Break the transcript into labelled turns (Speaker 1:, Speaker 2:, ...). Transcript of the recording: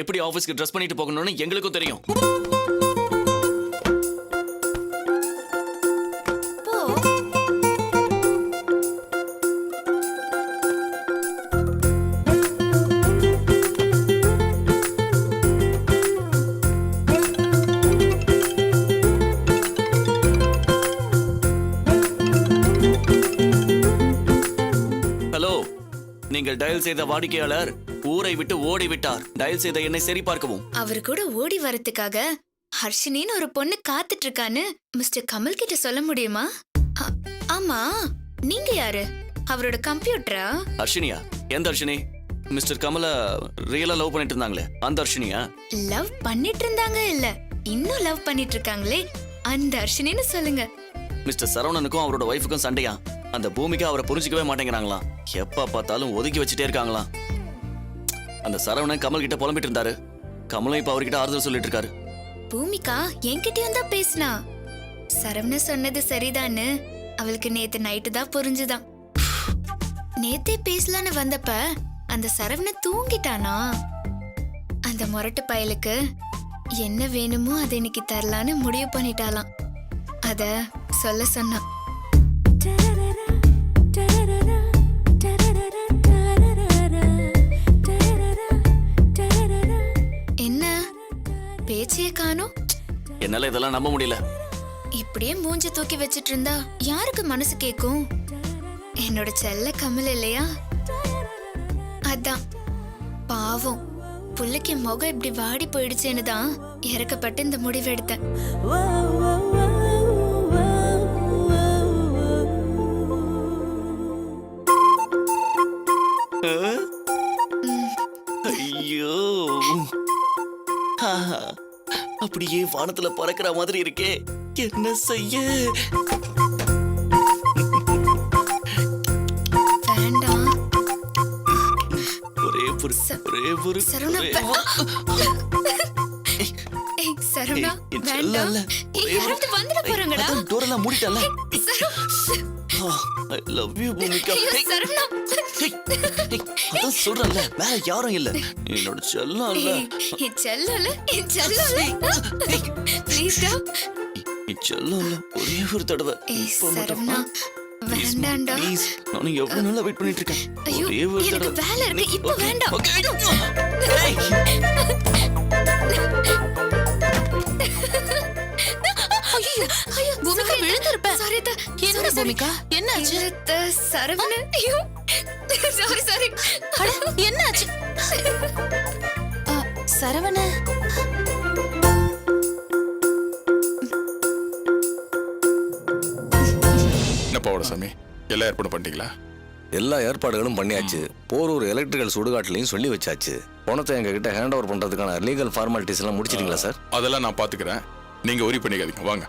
Speaker 1: எப்படி ஆபீஸ்க்கு ட்ரெஸ் பண்ணிட்டு போகணும்னு எங்களுக்கும் தெரியும்.
Speaker 2: போ.
Speaker 1: ஹலோ, நீங்கள் டயல் செய்த வாடிக்கையாளர் ஊரை விட்டு ஓடி விட்டார். டயல் செய்த என்னை சரி பார்க்கவும்.
Speaker 2: அவரு கூட ஓடி வரதுக்காக ஹர்ஷினின்னு ஒரு பொண்ணு காத்துட்டு இருக்கான்னு மிஸ்டர் கமல் கிட்ட சொல்ல முடியுமா? ஆமா, நீங்க யாரு? அவரோட கம்ப்யூட்டரா?
Speaker 1: அர்ஷினியா? எந்த அர்ஷினி? மிஸ்டர் கமல ரியலா லவ் பண்ணிட்டு இருந்தாங்களே அந்த அர்ஷினியா?
Speaker 2: லவ் பண்ணிட்டு இருந்தாங்க இல்ல, இன்னும் லவ் பண்ணிட்டு இருக்காங்களே அந்த அர்ஷினின்னு சொல்லுங்க.
Speaker 1: மிஸ்டர் சரவணனுக்கும் அவரோட ஒய்ஃபுக்கும் சண்டையா? அந்த பூமிக்கு அவரை புரிஞ்சிக்கவே மாட்டேங்கிறாங்களாம். எப்ப பார்த்தாலும் ஒதுக்கி வச்சுட்டே இருக்காங்களாம். அந்த சரவணன் கமல் கிட்ட புலம்பிட்டு இருந்தாரு. கமலும் இப்ப அவர்கிட்ட ஆறுதல் சொல்லிட்டு இருக்காரு.
Speaker 2: பூமிகா என்கிட்டயும் தான் பேசினா. சரவண சொன்னது சரிதான்னு அவளுக்கு நேத்து நைட்டு தான் புரிஞ்சுதான். நேத்தே பேசலான்னு வந்தப்ப அந்த சரவண தூங்கிட்டானா? அந்த முரட்டு பயலுக்கு என்ன வேணுமோ அதை இன்னைக்கு தரலான்னு முடிவு பண்ணிட்டாலாம். அத சொல்ல சொன்னா. என்ன பேச்சே காணோம்?
Speaker 1: என்னால இதெல்லாம் நம்ப முடியல.
Speaker 2: இப்படியே மூஞ்ச தூக்கி வச்சிட்டு இருந்தா யாருக்கு மனசு கேக்கும்? என்னோட செல்ல கமல் இல்லையா? அதான் பாவம் புள்ளைக்கு முகம் இப்படி வாடி போயிடுச்சேன்னு தான் இறக்கப்பட்டு இந்த முடிவு எடுத்தேன்.
Speaker 1: ஐயோ, அப்படியே வானத்துல பறக்கிற மாதிரி இருக்கே, என்ன செய்ய?
Speaker 2: வேண்டாம்.
Speaker 1: ஒரே ஒரு
Speaker 2: சரவணா, ஏய் சரவணா, வேண்டாம். யாராவது வந்துட போறாங்கடா.
Speaker 1: டோரெல்லாம் மூடிட்டல. I love you Bhumika.
Speaker 2: Saravana,
Speaker 1: அதான் சொல்றல, வேற யாரும் இல்ல. என்னோட செல்லம் இல்ல.
Speaker 2: என் செல்லம் இல்ல, என் செல்லம் இல்ல. ப்ளீஸ் டா.
Speaker 1: என் செல்லம் இல்ல, ஒரே ஒரு தடவை.
Speaker 2: சரவணா, வேண்டாம்டா.
Speaker 1: ப்ளீஸ், நான் எவ்வளவு நாளா வெயிட் பண்ணிட்டு இருக்கேன்.
Speaker 2: ஐயோ,
Speaker 1: ஒரே ஒரு
Speaker 2: எனக்கு
Speaker 1: தடவை.
Speaker 2: வேலை இருக்கு, இப்போ வேண்டாம். ஐயோ, ஐயோ, பூமிகா விழுந்திருப்ப. சாரி தா. என்ன பூமிகா? என்னாச்சு? சரவண. ஐயோ, சாரி சாரி. அட, என்னாச்சு? சரவண.
Speaker 3: என்னப்பா சாமி, எல்லா ஏற்பாடும் பண்ணிட்டீங்களா?
Speaker 4: எல்லா ஏற்பாடுகளும் பண்ணியாச்சு. போரூர் எலக்ட்ரிக்கல் சுடுகாட்டிலையும் சொல்லி வச்சாச்சு. பணத்தை எங்ககிட்ட ஹேண்ட் ஓவர் பண்றதுக்கான லீகல் ஃபார்மாலிட்டிஸ் எல்லாம் முடிச்சிட்டீங்களா சார்?
Speaker 3: அதெல்லாம் நான் பாத்துக்கிறேன். நீங்க ஒரி பண்ணிக்காதீங்க, வாங்க.